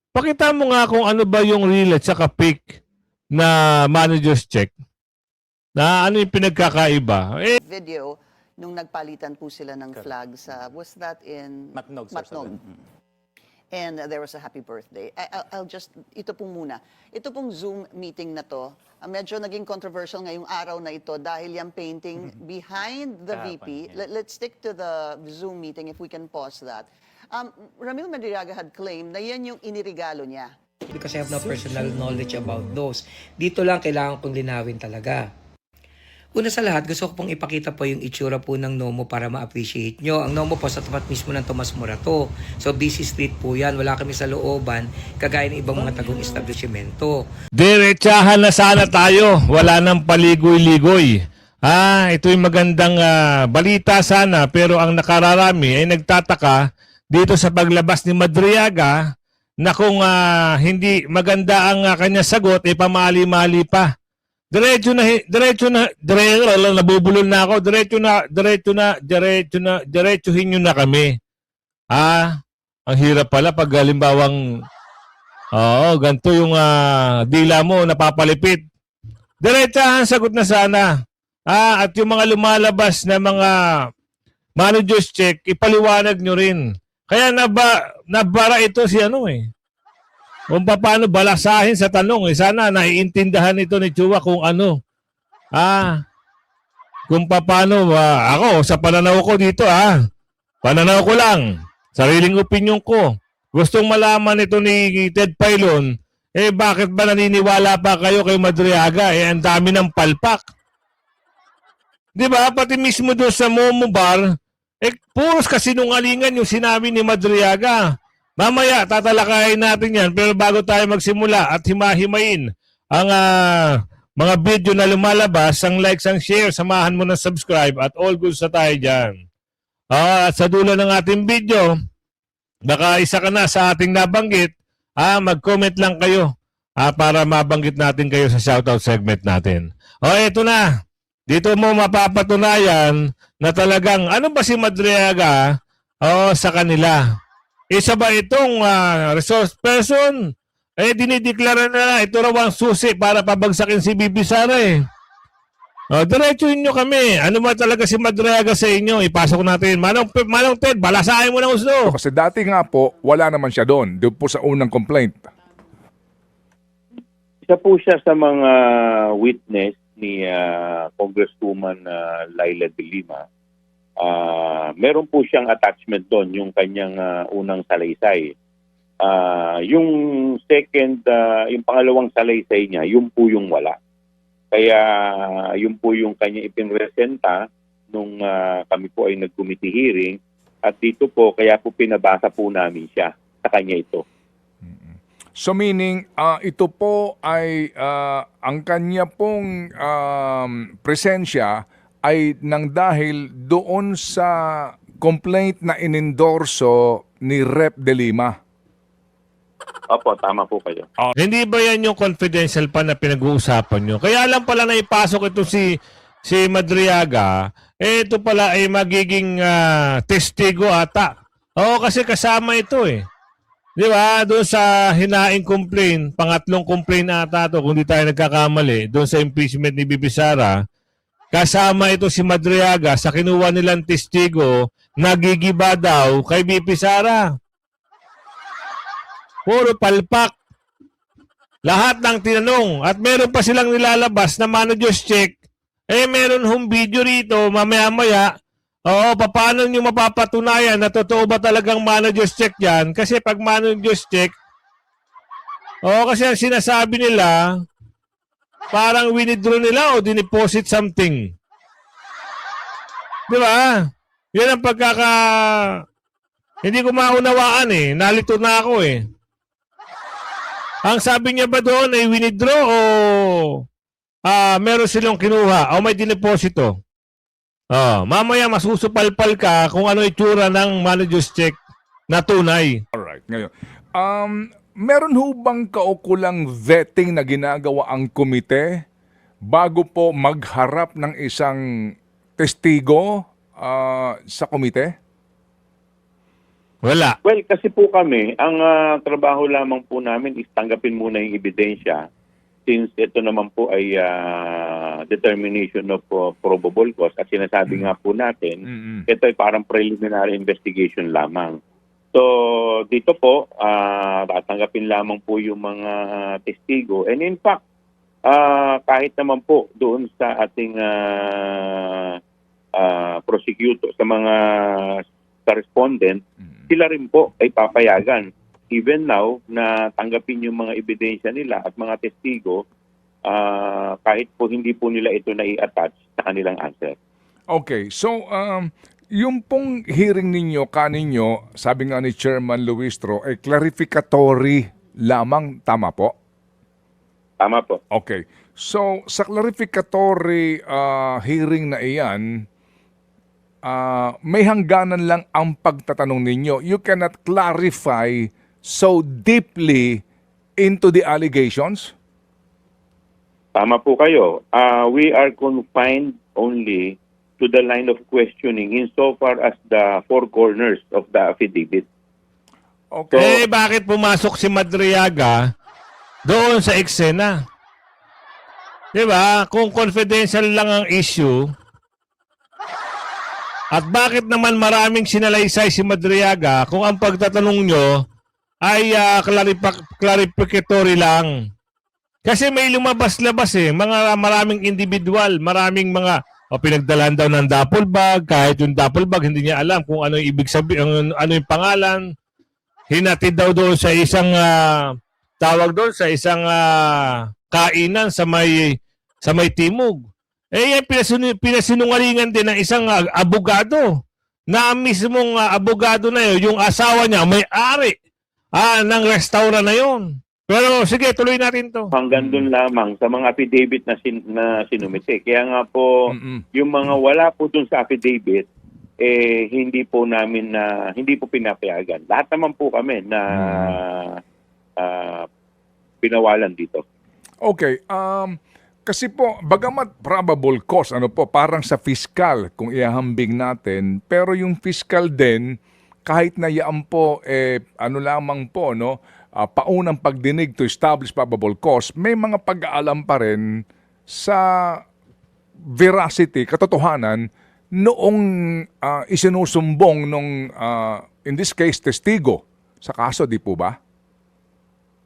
Pakita mo nga kung ano ba yung real at saka fake na manager's check. Na ano yung pinagkakaiba. Video nung nagpalitan po sila ng flag sa, was that in Matnog, sir, Matnog? And there was a happy birthday. I'll just, ito pong muna. Ito pong Zoom meeting na to, medyo naging controversial ngayong araw na ito dahil yung painting behind the VP. Let's stick to the Zoom meeting if we can pause that. Ramil Madriaga had claimed na yan yung inirigalo niya. Because I have no personal knowledge about those. Dito lang kailangan kong linawin talaga. Una sa lahat, gusto ko pong ipakita po yung itsura po ng Nomo para ma-appreciate nyo. Ang Nomo po sa tapat mismo ng Tomas Morato. So busy street po yan. Wala kami sa looban, kagaya ng ibang mga tagong establishmento. Diretsahan na sana tayo. Wala nang paligoy-ligoy. Ito yung magandang balita sana, pero ang nakararami ay nagtataka dito sa paglabas ni Madriaga na kung hindi maganda ang kanya sagot, pamali-mali pa. Nabubulol na ako. Diretsuhin nyo na kami. Ang hirap pala pag halimbawang, ganito yung dila mo, napapalipit. Diretsahan sagot na sana. At yung mga lumalabas na mga manager's check, ipaliwanag nyo rin. Kaya nabara ito si kung paano balasahin sa tanong. Sana naiintindahan ito ni Chua kung ano. Kung paano, ako, sa pananaw ko dito, pananaw ko lang, sariling opinion ko. Gustong malaman ito ni Ted Pailon, bakit ba naniniwala pa kayo kay Madriaga? Ang dami ng palpak. Di ba? Pati mismo doon sa Momo Bar, puros kasinungalingan yung sinabi ni Madriaga. Mamaya, tatalakayin natin yan. Pero bago tayo magsimula at himahimain ang mga video na lumalabas, ang likes, ang share, samahan mo ng subscribe at all goods na tayo dyan. At sa dulo ng ating video, baka isa ka na sa ating nabanggit, mag-comment lang kayo para mabanggit natin kayo sa shoutout segment natin. Ito na. Dito mo mapapatunayan na talagang, ano ba si Madriaga sa kanila? Isa ba itong resource person? Dinideklara na ito raw ang susi para pabagsakin si Bibi Sara diretsuhin nyo kami. Ano ba talaga si Madriaga sa inyo? Ipasok natin. Manong Ted, balasahin mo na gusto. Kasi dati nga po, wala naman siya doon. Doon po sa unang complaint. Isa po siya sa mga witness ni Congresswoman Laila de Lima. Meron po siyang attachment doon, yung kanyang unang salaysay. Yung second, yung pangalawang salaysay niya, yun po yung wala. Kaya yun po yung kanya ipinresenta nung kami po ay nag-committee hearing. At dito po, kaya po pinabasa po namin siya sa kanya ito. So meaning, ito po ay ang kanya pong presensya ay nang dahil doon sa complaint na inendorso ni Rep. De Lima. Opo, tama po kayo. Hindi ba yan yung confidential pa na pinag-uusapan nyo? Kaya lang pala na ipasok ito si Madriaga, ito pala ay magiging testigo ata. Kasi kasama ito Di ba? Doon sa hinaing complaint, pangatlong complaint ata ito, kung di tayo nagkakamali, doon sa impeachment ni Bibi Sara, kasama ito si Madriaga sa kinuha nilang testigo, nagigiba daw kay Bibi Sara. Puro palpak. Lahat ng tinanong. At meron pa silang nilalabas na manager's check. Meron hong video rito, mamaya-maya. Paano nyo mapapatunayan na totoo ba talagang manager's check yan? Kasi pag manager's check, kasi ang sinasabi nila, parang winidraw nila o dineposit something. Di ba? Yan ang hindi ko maunawaan Nalito na ako Ang sabi niya ba doon ay winidraw o meron silang kinuha o may dineposito? Mamaya masusupalpal ka kung ano itsura ng manager's check na tunay. Alright, ngayon. Meron ho bang kaukulang vetting na ginagawa ang komite bago po magharap ng isang testigo sa komite? Wala. Well, kasi po kami, ang trabaho lamang po namin is tanggapin muna yung ebidensya since ito naman po ay determination of probable cause at sinasabi nga po natin, ito ay parang preliminary investigation lamang. So, dito po, tatanggapin lamang po yung mga testigo. And in fact, kahit naman po doon sa ating prosecutor, sa mga respondent, sila rin po ay papayagan. Even now, na tanggapin yung mga ebidensya nila at mga testigo, kahit po hindi po nila ito na-i-attach sa kanilang answer. Okay, so yung pong hearing ninyo, kaninyo, sabi nga ni Chairman Luistro, ay clarificatory lamang, tama po? Tama po. Okay. So, sa clarificatory hearing na iyan, may hangganan lang ang pagtatanong ninyo. You cannot clarify so deeply into the allegations? Tama po kayo. We are confined only to the line of questioning insofar as the four corners of the affidavit. Okay. Bakit pumasok si Madriaga doon sa eksena? Di ba? Kung confidential lang ang issue, at bakit naman maraming sinalaysay si Madriaga kung ang pagtatanong nyo ay clarificatory lang? Kasi may lumabas-labas maraming individual, maraming mga pinagdalan daw ng duffel bag, kahit yung duffel bag hindi niya alam kung ano yung ibig sabihin, ano yung pangalan. Hinatid daw doon sa isang tawag doon sa isang kainan sa may timog. Yan pinasinungalingan din ng isang abogado. Na mismong abogado na yun, yung asawa niya may-ari ng restaurant na yun. Pero sige, tuloy natin to. Hanggang doon lamang sa mga affidavit na sinumite. Kaya nga po, yung mga wala po doon sa affidavit, hindi po namin hindi po pinapayagan. Lahat naman po kami na pinawalan dito. Okay. Kasi po, bagamat probable cause, parang sa fiscal kung ihahambing natin, pero yung fiscal din, kahit na yan po, lamang po, paunang pagdinig to establish probable cause, may mga pag-aalam pa rin sa veracity, katotohanan, noong isinusumbong nung, in this case, testigo sa kaso, di po ba?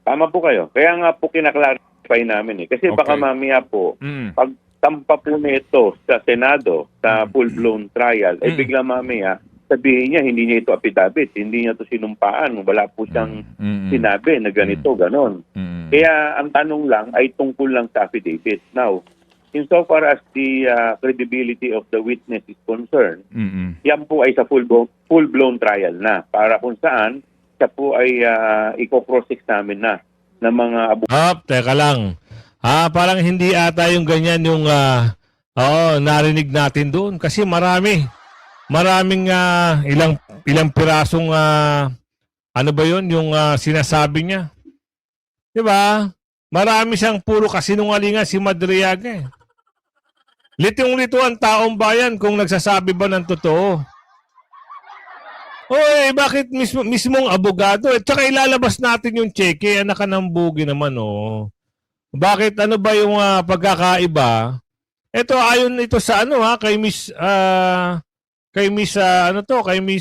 Tama po kayo. Kaya nga po kinaklarify namin. Kasi baka mamaya po, pag tampa po nito sa Senado, sa full-blown trial, ay bigla mamaya, sabihin niya, hindi niya ito affidavit, hindi niya ito sinumpaan, wala po siyang sinabi na ganito, ganon. Kaya ang tanong lang ay tungkol lang sa affidavit. Now, insofar as the credibility of the witness is concerned, yan po ay sa full-blown trial na, para kung saan siya po ay i-cross-examine na ng mga Teka lang. Parang hindi ata yung ganyan yung narinig natin doon. Kasi maraming ilang pirasong ano ba yun yung sinasabi niya. 'Di ba? Marami siyang puro kasinungalingan si Madriaga. Litong-lito ang taong bayan kung nagsasabi ba ng totoo. Bakit mismong abogado? Tsaka ilalabas natin yung cheque, anak ka ng bugi naman, Bakit, ano ba yung pagkakaiba? Ito, ayon ito sa kay Miss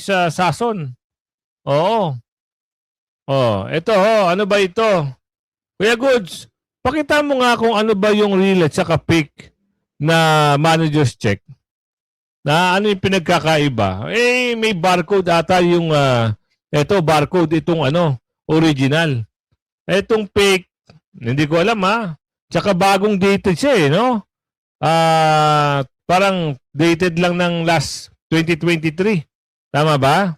Sason. Oo. Ito, ano ba ito? Kuya Goods, pakita mo nga kung ano ba yung real at saka fake na manager's check. Na ano yung pinagkakaiba? May barcode ata yung barcode itong original. Itong fake, hindi ko alam Tsaka bagong dated siya no? Parang dated lang ng last 2023. Tama ba?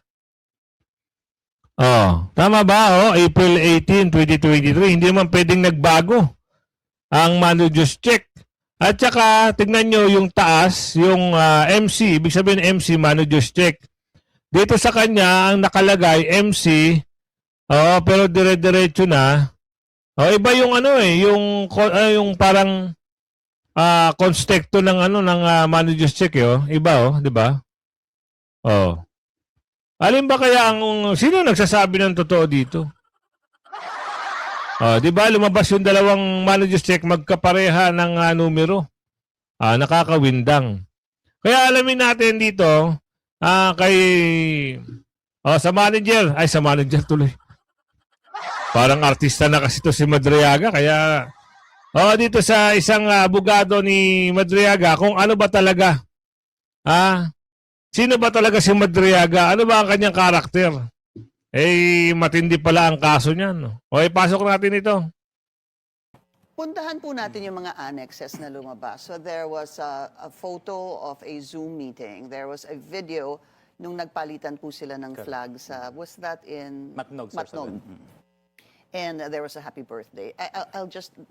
Tama ba? April 18, 2023. Hindi naman pwedeng nagbago ang manager's check. At saka, tignan nyo yung taas, yung MC, ibig sabihin MC, manager's check. Dito sa kanya, ang nakalagay, MC, pero dire-diretso na. Iba yung yung parang konstekto ng ng manager's check, Iba, di ba? Alin ba kaya sino nagsasabi ng totoo dito? Di ba lumabas yung dalawang manager's check magkapareha ng numero? Nakakawindang. Kaya alamin natin dito sa manager tuloy. Parang artista na kasi to si Madriaga kaya dito sa isang abogado ni Madriaga kung ano ba talaga sino ba talaga si Madriaga? Ano ba ang kanyang karakter? Matindi pala ang kaso niyan. No? Pasok natin ito. Puntahan po natin yung mga annexes na lumabas. So there was a photo of a Zoom meeting. There was a video nung nagpalitan po sila ng flag sa, was that in Matnog, sir, Matnog. And there was a happy birthday.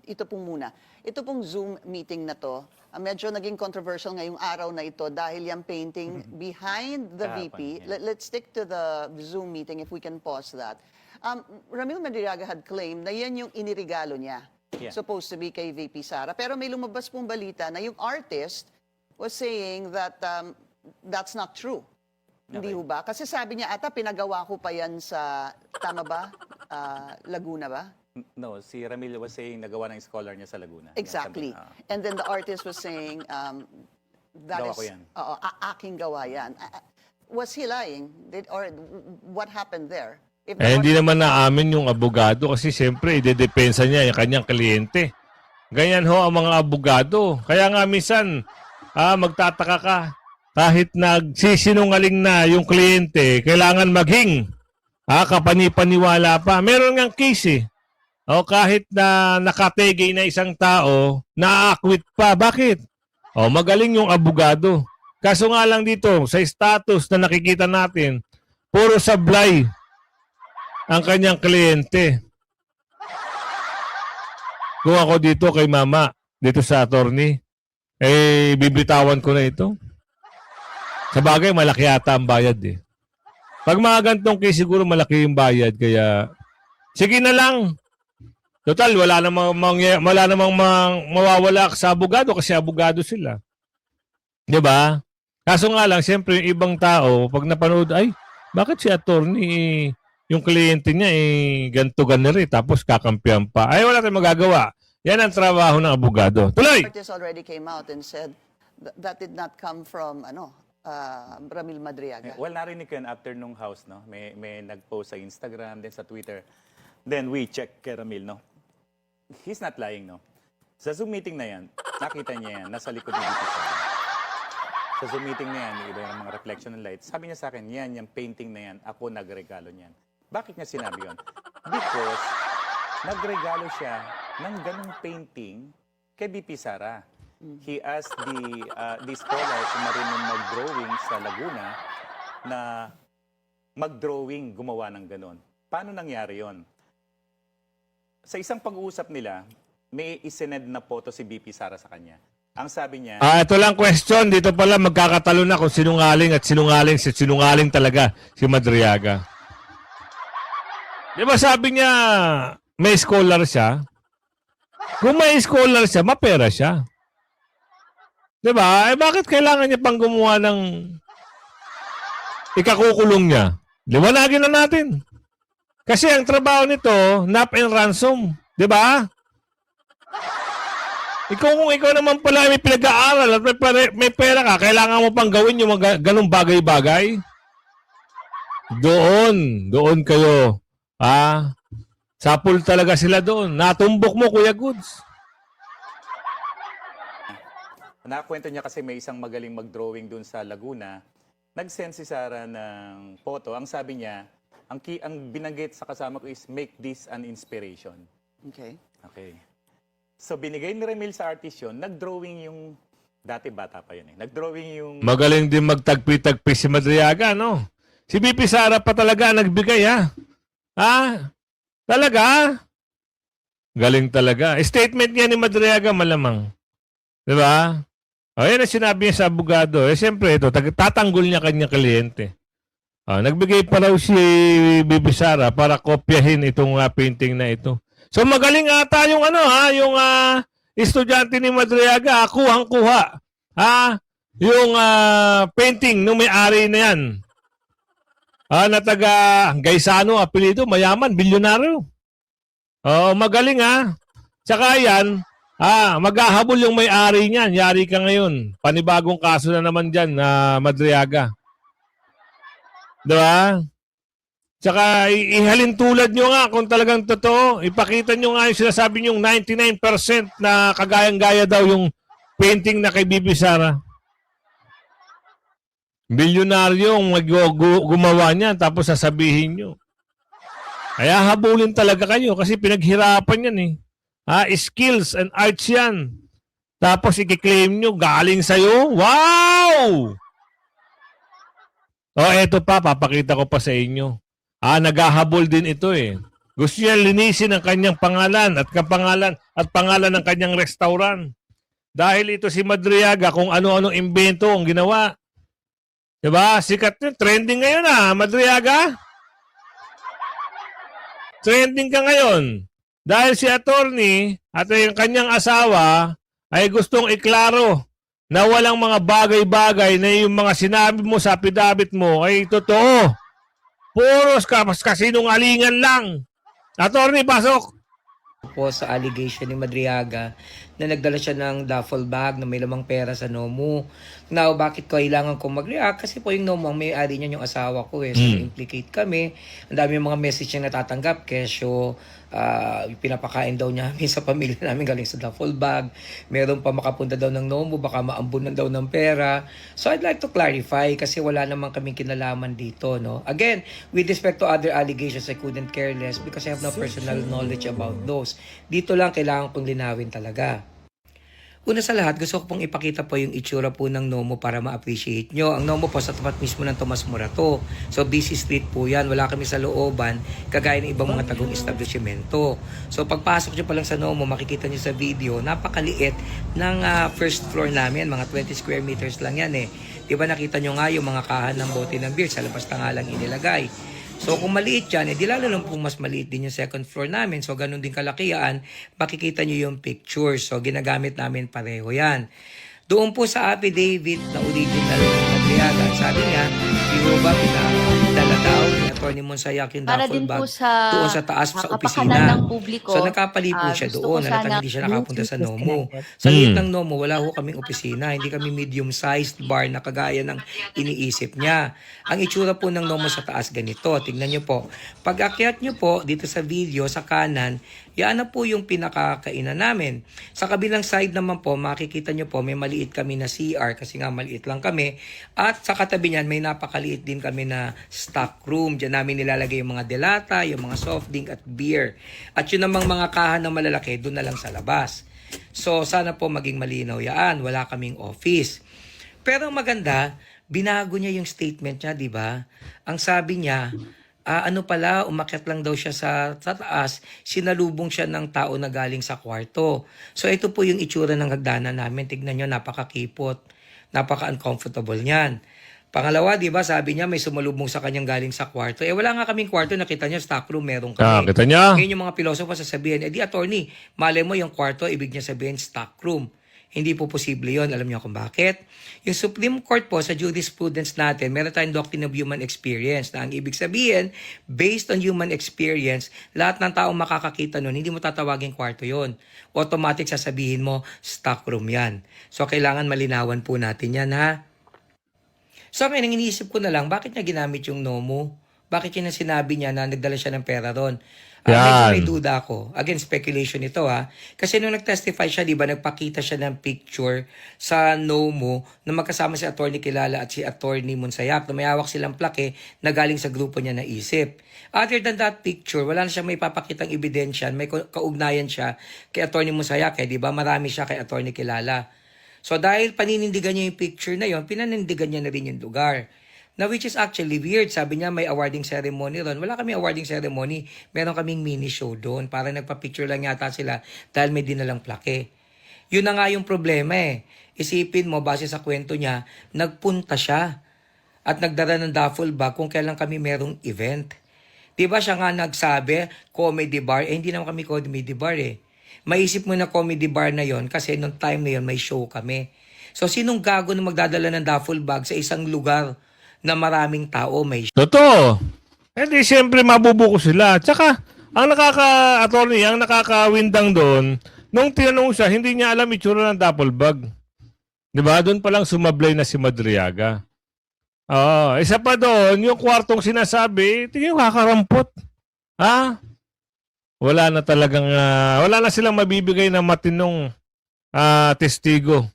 Ito po muna. Ito pong Zoom meeting na to, medyo naging controversial ngayong araw na ito dahil yung painting behind the VP. Kahapon, yeah. Let's stick to the Zoom meeting if we can pause that. Ramil Madriaga had claimed na yan yung inirigalo niya. Yeah. Supposed to be kay VP Sara. Pero may lumabas pong balita na yung artist was saying that that's not true. Hindi ho ba? Kasi sabi niya, ata pinagawa ko pa yan sa, tama ba? Laguna ba? No, si Ramil was saying nagawa ng scholar niya sa Laguna. Exactly. Yan, sabi, And then the artist was saying, that Gawa is, ko yan. aking gawa yan. Was he lying? Or what happened there? If Hindi naman naamin yung abogado kasi siyempre idedepensa niya yung kanyang kliyente. Ganyan ho ang mga abogado. Kaya nga minsan, magtataka ka. Kahit nagsisinungaling na yung kliyente, kailangan maging kapani-paniwala pa. Meron ngang case kahit na nakategay na isang tao, naaakwit pa. Bakit? Magaling yung abogado. Kaso nga lang dito, sa status na nakikita natin, puro sablay ang kanyang kliyente. Kung ako dito kay mama, dito sa attorney, bibitawan ko na ito. Sa bagay, malaki ata ang bayad Pag mga gantong case, siguro malaki yung bayad. Kaya, sige na lang. Total, wala namang mawawala sa abogado kasi abogado sila. Di ba? Kaso nga lang, siyempre, yung ibang tao, pag napanood, bakit si attorney, yung kliyente niya, ganto-ganito tapos kakampihan pa. Wala tayong magagawa. Yan ang trabaho ng abogado. Tuloy! The artist already came out and said that did not come from, Ramil Madriaga. well, narinig ko yan after nung house, no? May nag-post sa Instagram, then sa Twitter. Then we check kay Ramil, no? He's not lying, no? Sa Zoom meeting na yan, nakita niya yan, nasa likod ng VP Sara. Sa Zoom meeting na yan, iba yung mga reflection ng light. Sabi niya sa akin, yung painting na yan, ako nagregalo niyan. Bakit niya sinabi yun? Because nagregalo siya ng ganung painting kay VP Sara. He asked the scholars na marunong mag-drawing sa Laguna na mag-drawing, gumawa ng ganon. Paano nangyari yon? Sa isang pag-uusap nila, may isinend na photo si VP Sara sa kanya. Ang sabi niya, Ito lang question. Dito pala magkakatalo na kung sinungaling at sinungaling talaga si Madriaga. Di ba sabi niya may scholar siya? Kung may scholar siya, mapera siya. Di ba? Bakit kailangan niya pang gumawa ng ikakukulong niya? Liwanagin na natin. Kasi ang trabaho nito, nap and ransom. Di ba? Kung ikaw naman pala may pinag-aaral at may pera ka, kailangan mo pang gawin yung mga ganung bagay-bagay. Doon kayo. Sapul talaga sila doon. Natumbok mo, Kuya Goods. nakakwento niya kasi may isang magaling mag-drawing dun sa Laguna. Nag-send si Sara ng photo. Ang sabi niya, ang binanggit sa kasama ko is make this an inspiration. Okay. Okay. So binigay ni Ramil sa artist yun, nag-drawing yung, dati bata pa yun nag-drawing yung... Magaling din magtagpi-tagpi si Madriaga, no? Si BP Sara pa talaga nagbigay, ha? Ha? Talaga? Galing talaga. Statement niya ni Madriaga malamang. Di ba? O, yan ang sinabi niya sa abogado. Siyempre, ito, tatanggol niya kanyang kliyente. Nagbigay pa raw si BP Sara para kopyahin itong painting na ito. So, magaling ata yung yung estudyante ni Madriaga, kuhang-kuha. Yung painting nung may-ari na yan. Na taga Gaisano, apelido, mayaman, bilyonaryo. Magaling Tsaka yan, maghahabol yung may-ari niyan. Yari ka ngayon. Panibagong kaso na naman dyan na Madriaga. Diba? Tsaka ihalin tulad nyo nga kung talagang totoo. Ipakita nyo nga yung sinasabi nyo 99% na kagayang-gaya daw yung painting na kay Bibi Sara. Bilyonaryo ang gumawa niyan tapos sasabihin nyo. Kaya habulin talaga kayo kasi pinaghirapan yan skills and arts yan. Tapos i-claim nyo galing sa'yo. Wow! Eto pa, papakita ko pa sa inyo. Naghahabol din ito Gusto niya linisin ang kanyang pangalan at pangalan ng kanyang restaurant. Dahil ito si Madriaga kung ano-ano invento ang ginawa. Diba? Sikat yun. Trending ngayon Madriaga. Trending ka ngayon. Dahil si attorney at yung kanyang asawa ay gustong iklaro na walang mga bagay-bagay na yung mga sinabi mo sa affidavit mo ay totoo. Puros kasinungalingan lang. Attorney, pasok. Po sa allegation ni Madriaga na nagdala siya ng duffel bag na may lamang pera sa Nomu. Now, bakit kailangan kong mag-react? Kasi po yung Nomu, ang may-ari niya yung asawa ko So, implicate kami. Ang dami yung mga message niya natatanggap. Kesyo, pinapakain daw niya kami sa pamilya namin galing sa duffel bag. Meron pa makapunta daw ng Nomu, baka maambunan daw ng pera. So, I'd like to clarify kasi wala naman kaming kinalaman dito, no? Again, with respect to other allegations, I couldn't care less because I have no personal knowledge about those. Dito lang kailangan kong linawin talaga. Una sa lahat, gusto ko pong ipakita po yung itsura po ng Nomu para ma-appreciate nyo. Ang Nomu po sa tapat mismo ng Tomas Morato. So, busy street po yan. Wala kami sa looban, kagaya ng ibang mga tagong establishmento. So, pagpasok nyo pa lang sa Nomu, makikita nyo sa video, napakaliit ng first floor namin. Mga 20 square meters lang yan Diba nakita nyo nga yung mga kahan ng bote ng beer sa labas na nga lang inilagay. So kung maliit yan, di lalo lang po mas maliit din yung second floor namin. So ganun din kalakian, makikita nyo yung pictures. So ginagamit namin pareho yan. Doon po sa affidavit na original ng Madriaga, sabi niya, yung ba pinadala daw ni Atty. Monsayak yung Para duffel din bag po sa doon sa taas sa kapakanan opisina. ng publiko, So nagkapali po siya gusto doon. ko Halatang sana hindi siya nakapunta sa Bluetooth Nomu. disconnected. Sa liit ng Nomu, wala ho kaming opisina. Hindi kami medium-sized bar na kagaya ng iniisip niya. Ang itsura po ng Nomu sa taas ganito. Tingnan niyo po. Pag akyat niyo po dito sa video, sa kanan, yan na po yung pinakakainan namin. Sa kabilang side naman po, makikita nyo po, may maliit kami na CR kasi nga maliit lang kami. At sa katabi niyan, may napakaliit din kami na stock room. Diyan namin nilalagay yung mga delata, yung mga soft drink at beer. At yun namang mga kahan na malalaki, doon na lang sa labas. So, sana po maging malinaw yan. Wala kaming office. Pero ang maganda, binago niya yung statement niya, di ba? Ang sabi niya, umakyat lang daw siya sa taas, sinalubong siya ng tao na galing sa kwarto. So ito po yung itsura ng hagdanan namin. Tignan nyo, napakakipot, napaka-uncomfortable niyan. Pangalawa, di ba, sabi niya may sumalubong sa kanyang galing sa kwarto. Wala nga kaming kwarto, nakita niya, stock room, meron kami. Kita niya. Ngayon yung mga pilosopo sasabihin, di attorney, malay mo yung kwarto, ibig niya sabihin stock room. Hindi po posible yon. Alam niyo kung bakit? Yung Supreme Court po sa jurisprudence natin, meron tayong doctrine of human experience na ang ibig sabihin, based on human experience, lahat ng taong makakakita nun, hindi mo tatawagin kwarto yon. Automatic sasabihin mo, stock room yan. So, kailangan malinawan po natin yan, ha? So, ngayon, iniisip ko na lang, bakit niya ginamit yung Nomu? Bakit yun ang sinabi niya na nagdala siya ng pera ron? Medyo may duda ako. Again, speculation ito Kasi nung nag-testify siya, di ba, nagpakita siya ng picture sa Nomu na magkasama si Atty. Kilala at si Atty. Monsayak na may hawak silang plaque na galing sa grupo niya na isip. Other than that picture, wala na siyang may papakitang ebidensya, may kaugnayan siya kay Atty. Monsayak. Di ba, marami siya kay Atty. Kilala. So dahil paninindigan niya yung picture na yon, pinanindigan niya na rin yung lugar. Now, which is actually weird. Sabi niya may awarding ceremony ron. Wala kami awarding ceremony. Meron kaming mini show doon. Para nagpa-picture lang yata sila dahil may dinalang plaque. Yun na nga yung problema Isipin mo, base sa kwento niya, nagpunta siya at nagdala ng duffel bag kung kailan kami merong event. Diba siya nga nagsabi, comedy bar. Hindi naman kami comedy bar Maisip mo na comedy bar na yon kasi nung time na yon may show kami. So, sinong gago na magdadala ng duffel bag sa isang lugar na maraming tao may Totoo. Eh di siyempre mabubuko sila. Tsaka, ang attorney, ang nakakawindang doon, nung tinanong siya, hindi niya alam itsura ng duffel bag. Di ba? Doon pa lang sumablay na si Madriaga. Oo. Isa pa doon, yung kwartong sinasabi, tingin kakarampot. Ha? Wala na talagang, wala na silang mabibigay na matinong testigo.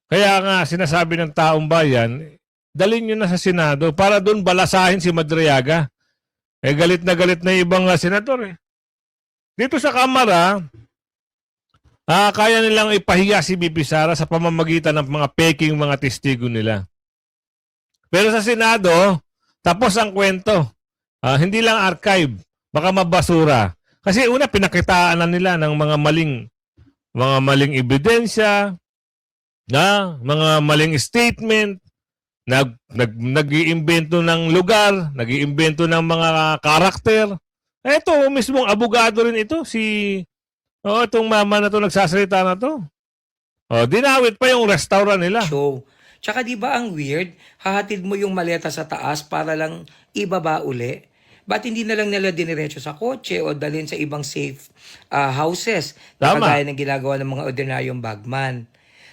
Kaya nga, sinasabi ng taong bayan, dalhin nyo na sa Senado para doon balasahin si Madriaga. Eh, galit na yung ibang senador eh. Dito sa Kamara, kaya nilang ipahiya si BP Sara sa pamamagitan ng mga peking mga testigo nila. Pero sa Senado, tapos ang kwento. Hindi lang archive, baka mabasura. Kasi una, pinakitaan na nila ng mga maling ebidensya, mga maling statement, nag-iimbento ng lugar, nag-iimbento ng mga karakter. Ito, mismong abogado rin ito, itong mama na to, nagsasalita na to. Dinawit pa yung restaurant nila. show. Tsaka di ba ang weird, hahatid mo yung maleta sa taas para lang ibaba uli? Ba't hindi na lang nila diniretso sa kotse o dalhin sa ibang safe houses na Tama. kagaya ng ginagawa ng mga ordinaryong bagman?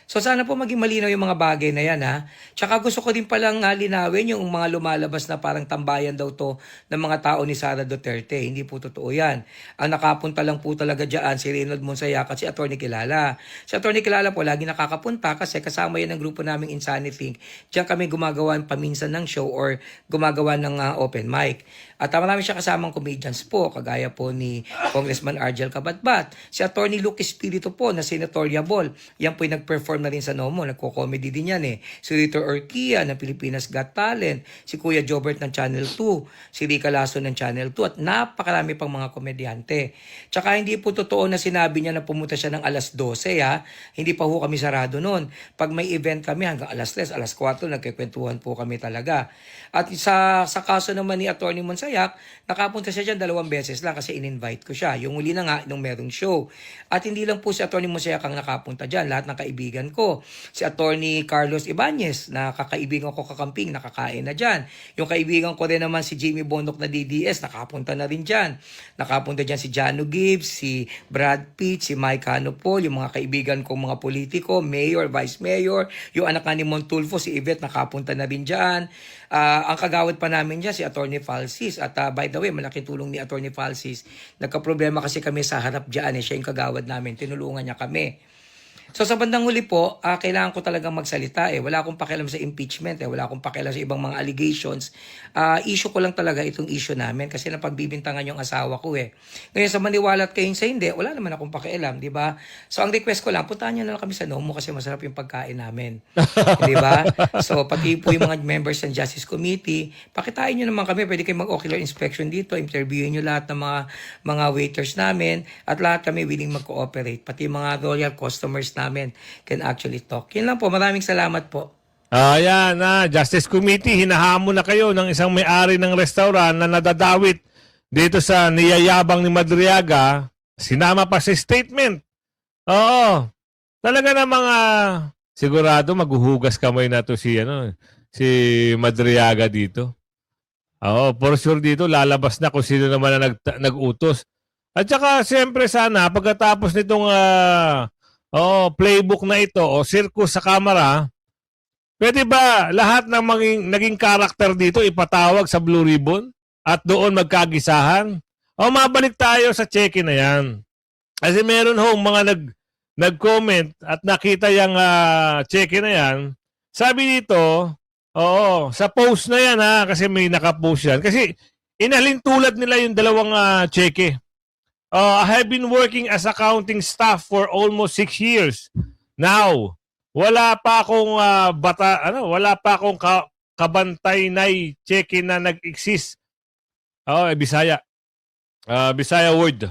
So sana po maging malinaw yung mga bagay na yan ha. Tsaka gusto ko din palang linawin yung mga lumalabas na parang tambayan daw to ng mga tao ni Sara Duterte. Hindi po totoo yan. Ang nakapunta lang po talaga dyan si Reynold Monsayac at si Atty. Kilala. Si Atty. Kilala po lagi nakakapunta kasi kasama yan ng grupo naming Insanity. Diyan kami gumagawa paminsan ng show or gumagawa ng open mic. At marami siya kasamang comedians po, kagaya po ni Congressman Argel Cabatbat. Si Atty. Luke Espiritu po na senatoriable. Yan po yung nag-perform na rin sa Nomo. Nagko-comedy din yan eh. Si Rito Orquia ng Pilipinas Got Talent. Si Kuya Jobert ng Channel 2. Si Rica Lasso ng Channel 2. At napakarami pang mga komedyante. Tsaka hindi po totoo na sinabi niya na pumunta siya ng alas 12 ha. Hindi pa ho kami sarado noon. Pag may event kami hanggang alas 3, alas 4, nagkikwentuhan po kami talaga. At sa kaso naman ni Atty. Monsayac, nakapunta siya dyan 2 beses lang kasi in-invite ko siya. Yung uli na nga nung merong show. At hindi lang po si Atty. Monsayac ang nakapunta dyan. Lahat ng kaibigan ko. Si Atty. Carlos Ibanez, na kakaibigan ko kakamping, nakakain na dyan. Yung kaibigan ko rin naman si Jimmy Bondoc na DDS, nakapunta na rin dyan. Nakapunta dyan si Jano Gibbs, si Brad Pitt, si Mike Hanopol, yung mga kaibigan kong mga politiko, mayor, vice mayor, yung anak ni Montulfo, si Yvette, nakapunta na rin dyan. Ang kagawad pa namin dyan, si Atty. Falsis. At by the way, malaking tulong ni Atty. Falsis. Nagka-problema kasi kami sa harap dyan. Siya yung kagawad namin. Tinulungan niya kami. So sa bandang huli po, kailangan ko talagang magsalita Wala akong pakialam sa impeachment Wala akong pakialam sa ibang mga allegations. Issue ko lang talaga itong issue namin kasi napagbibintangan yung asawa ko Ngayon sa maniwala at kayong sa hindi, wala naman akong pakialam, di ba? So ang request ko lang, puntahan niyo na lang kami sa Nomo kasi masarap yung pagkain namin. Di ba? So pati po yung mga members ng Justice Committee, pakitain niyo naman kami, pwede kayong mag-ocular inspection dito, interviewin niyo lahat ng mga waiters namin at lahat kami willing mag-cooperate. Pati mga royal customers namin can actually talk. Yun lang po. Maraming salamat po. Ayan Justice Committee, hinahamon na kayo ng isang may-ari ng restaurant na nadadawit dito sa niyayabang ni Madriaga. Sinama pa sa statement. Oo. Talaga na mga sigurado maghuhugas kamay na to si Madriaga dito. Oo, for sure dito lalabas na kung sino naman na nag-utos. At saka siyempre sana pagkatapos nitong playbook na ito o circus sa Kamara, pwede ba lahat ng naging karakter dito ipatawag sa Blue Ribbon at doon magkagisahan? O mabalik tayo sa check na yan. Kasi meron mga nag-comment at nakita yung check na yan. Sabi dito, sa post na yan kasi may nakapost yan. Kasi inalin tulad nila yung dalawang cheque. I have been working as accounting staff for almost 6 years. Now, wala pa akong wala pa akong kabantay na cheque na nag-exist. Bisaya. Bisaya word.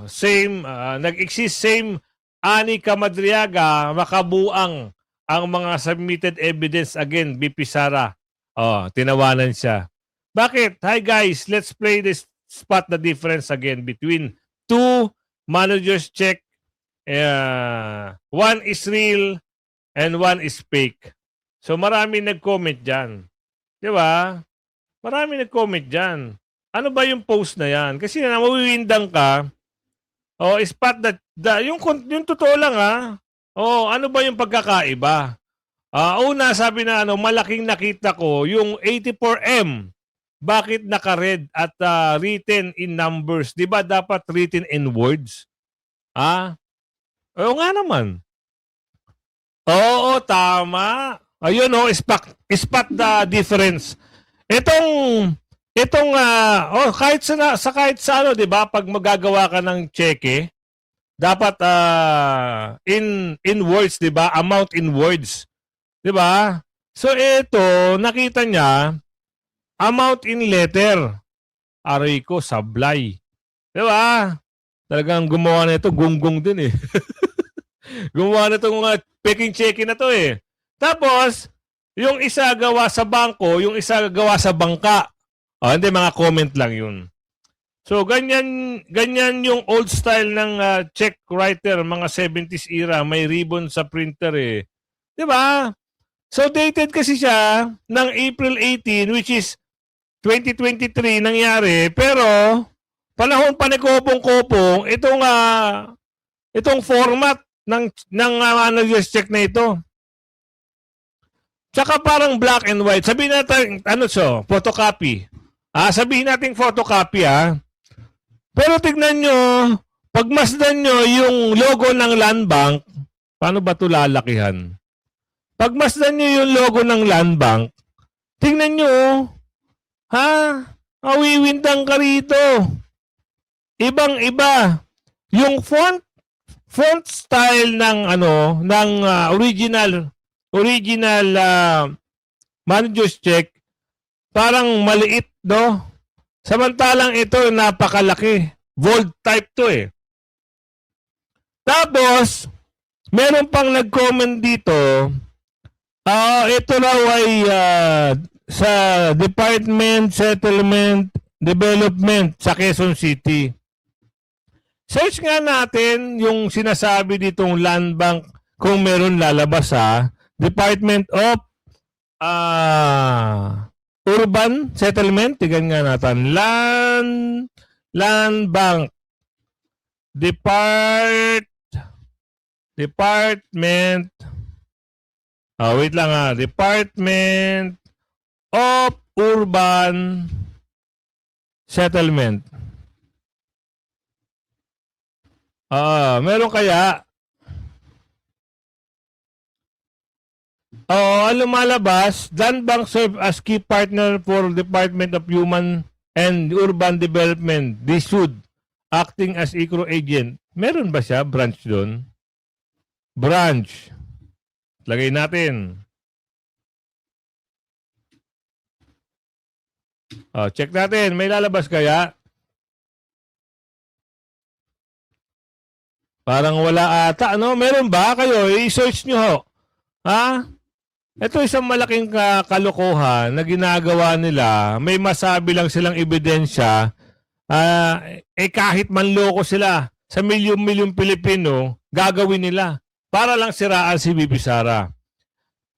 Same nag-exist same ani ka Madriaga makabuang ang mga submitted evidence again BP Sara. Tinawanan siya. Bakit? Hi guys, let's play this. Spot the difference again between two managers check. One is real and one is fake. So marami nag-comment dyan. Di ba? Marami nag-comment dyan. Ano ba yung post na yan? Kasi na mawiwindang ka, spot that, yung totoo lang ano ba yung pagkakaiba? Una, sabi na malaking nakita ko, yung 84M. Bakit naka-red at written in numbers? Di ba dapat written in words? Oo nga naman. Oo, tama. Ayun spot the difference. Itong kahit sa ano, 'di ba, pag magagawa ka ng cheque, dapat in words, 'di ba? Amount in words. 'Di ba? So ito, nakita niya amount in letter. Aray ko, sablay. 'Di ba? Talagang gumawa na ito, gunggong din eh. Gumawa na itong peking cheque na to eh. Tapos, yung isa gawa sa bangko, yung isa gawa sa bangka. Hindi, mga comment lang yun. So, ganyan yung old style ng check writer, mga 70s era. May ribbon sa printer eh. Di ba? So, dated kasi siya ng April 18, which is 2023 nangyari. Pero, panahon pa ni Kopong-Kopong, itong format ng check na ito. Tsaka parang black and white. Sabihin natin, photocopy. Sabihin natin photocopy Pero tignan nyo, pagmasdan nyo yung logo ng Land Bank, paano ba ito lalakihan? Pagmasdan nyo yung logo ng Land Bank, tignan nyo, awiwindang ka rito. Ibang-iba. Yung font style ng original manager's check parang maliit, no? Samantalang ito napakalaki. Bold type to eh. Tapos meron pang nag-comment dito. Ito raw ay sa Department Settlement Development sa Quezon City. Search nga natin yung sinasabi ditong Land Bank kung meron lalabas Department of Urban Settlement. Tignan nga natin. Land Bank. Department. Wait lang Department of Urban Settlement. Meron kaya? Lumalabas, Land Bank serve as key partner for Department of Human and Urban Development. This should acting as ICRO agent. Meron ba siya? Branch doon? Branch. Lagay natin. Check natin. May lalabas kaya? Parang wala ata. Meron ba kayo? I-search nyo ho. Ito isang malaking kalokohan na ginagawa nila. May masabi lang silang ebidensya. Kahit manloko sila sa milyon-milyon Pilipino, gagawin nila para lang siraan si Bibi Sara.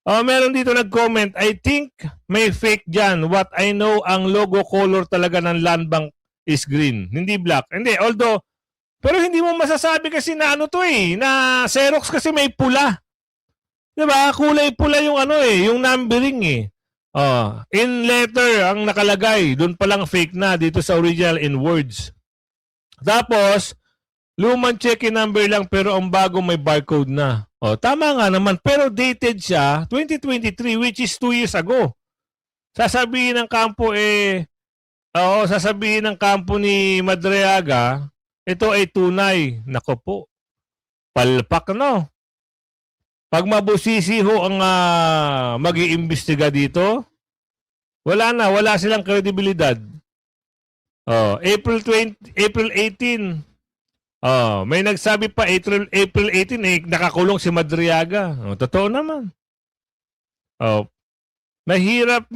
Meron dito nag-comment, I think may fake dyan. What I know, ang logo color talaga ng Land Bank is green. Hindi black. Hindi, although, pero hindi mo masasabi kasi na na Xerox kasi may pula. Diba? Kulay pula yung yung numbering eh. In letter ang nakalagay, doon pa lang fake na dito sa original in words. Tapos, lumang check-in number lang pero ang bago may barcode na. Tama nga naman, pero dated siya 2023 which is 2 years ago. Sasabihin ng kampo sasabihin ng kampo ni Madriaga, ito ay tunay. Nako po. Palpak Pag mabusisi ho ang mag-iimbestiga dito, wala silang kredibilidad. April 18. May nagsabi pa April 18 nakakulong si Madriaga. Totoo naman. Mahirap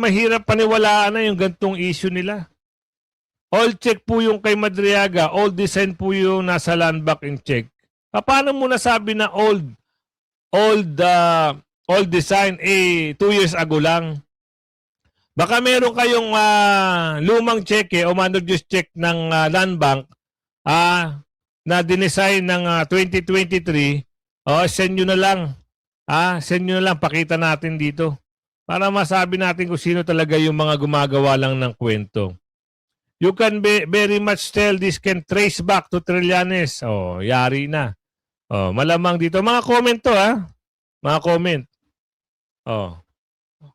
paniwalaan na yung gantong issue nila. All check po yung kay Madriaga, all design po yung nasa Land Bank in check. Paano mo nasabi na old design 2 years ago lang? Baka meron kayong lumang cheque o man-reduced check ng Land Bank na dinesign ng 2023, send nyo na lang. Send nyo na lang, pakita natin dito. Para masabi natin kung sino talaga yung mga gumagawa lang ng kwento. You can very much tell this can trace back to Trillanes. Yari na. Malamang dito. Mga comment to, Mga comment.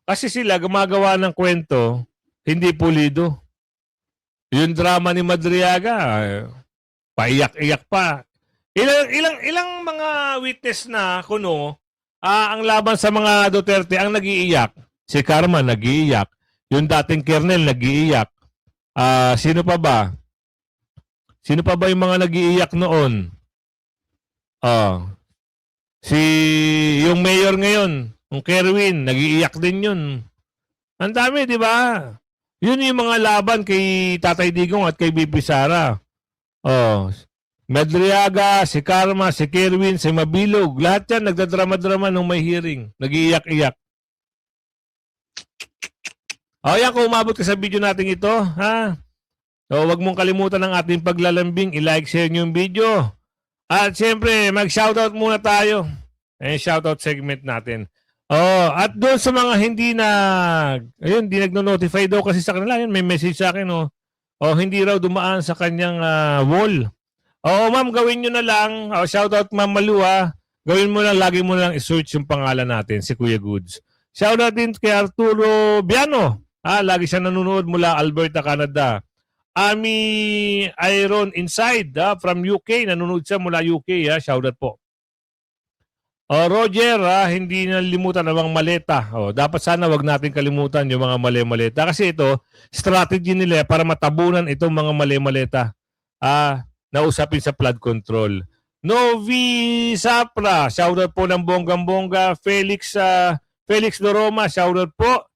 Kasi sila gumagawa ng kwento, hindi pulido. Yung drama ni Madriaga, paiyak-iyak pa. Ilang mga witness na kuno, ang laban sa mga Duterte ang nag-iiyak. Si Carmen nag-iiyak. Yung dating Kernel nag-iiyak. Sino pa ba? Sino pa ba yung mga nag-iiyak noon? Yung mayor ngayon, yung Kerwin, nag-iiyak din yun. Ang dami, di ba? Yun yung mga laban kay Tatay Digong at kay BP Sara. Madriaga, si Karma, si Kerwin, si Mabilog, lahat yan nagdadrama-drama nung may hearing. Nag-iiyak-iyak. Yan, kung umabot ka sa video natin ito, So, wag mong kalimutan ang ating paglalambing, i-like, share nyo yung video. At siyempre, mag-shoutout muna tayo. Shoutout segment natin. At doon sa mga hindi nagno-notify daw kasi sa kanila, yun, may message sa akin, hindi raw dumaan sa kanyang wall. Ma'am, gawin nyo na lang. Shoutout Ma'am Malu, Gawin mo lang, lagi mo lang i-search yung pangalan natin, si Kuya Goods. Shoutout din kay Arturo Biano. Lagi siya nanonood mula Alberta, Canada. Ami Iron Inside from UK. Nanonood siya mula UK. Shoutout po. Roger, hindi nalimutan ang mga maleta. Dapat sana wag natin kalimutan yung mga mali-maleta. Kasi ito, strategy nila para matabunan itong mga mali-maleta. Na usapin sa flood control. Novi Sapra, shoutout po ng bonggang-bongga. Felix Doroma, shoutout po.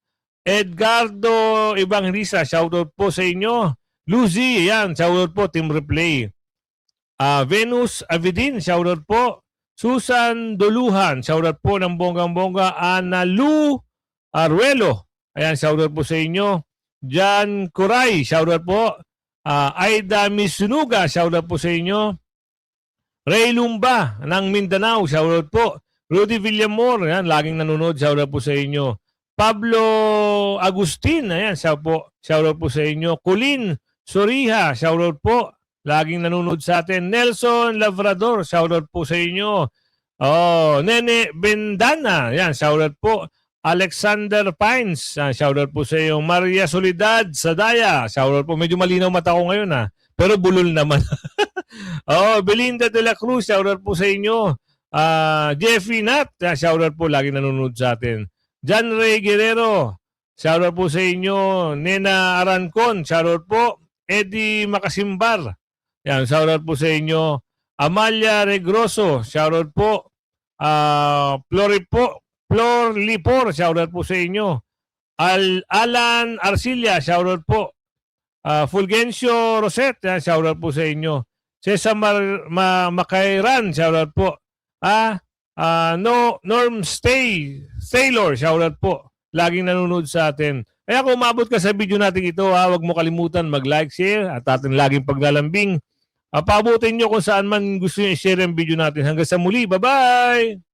Edgardo Evangelista, shoutout po sa inyo. Lucy, yan, shoutout po, Team Replay. Venus Avidin, shoutout po. Susan Doluhan, shoutout po ng bonggang-bongga. Ana Lu Aruelo, ayan, shoutout po sa inyo. Jan Kuray, shoutout po. Aida Misunuga, shoutout po sa inyo. Ray Lumba ng Mindanao, shoutout po. Rudy Villamor, ayan, laging nanonood, shoutout po sa inyo. Pablo Agustin, ayan, shoutout po sa inyo. Colin Soriha, shoutout po. Laging nanonood sa atin. Nelson Labrador, shoutout po sa inyo. Nene Bendana, ayan, shoutout po. Alexander Pines, shoutout po sa iyo. Maria Soledad Sadaya, shoutout po. Medyo malinaw mata ko ngayon pero bulol naman. Belinda de la Cruz, shoutout po sa inyo. Jeffrey Nat, shoutout po. Laging nanonood sa atin. John Ray Guerrero, shoutout po sa inyo. Nena Arancon, shoutout po. Eddie Makasimbar, yan, shoutout po sa inyo. Amalia Regroso, shoutout po. Flor Lipor, shoutout po sa inyo. Alan Arcilia, shoutout po. Fulgencio Roset, shoutout po sa inyo. Cesar Macairan, shoutout po. Norm Taylor, shoutout po. Laging nanonood sa atin. Kaya kung umabot ka sa video natin ito, huwag mo kalimutan mag-like, share, at ating laging paglalambing. Paabutin nyo kung saan man gusto nyo i-share ang video natin. Hanggang sa muli, bye-bye!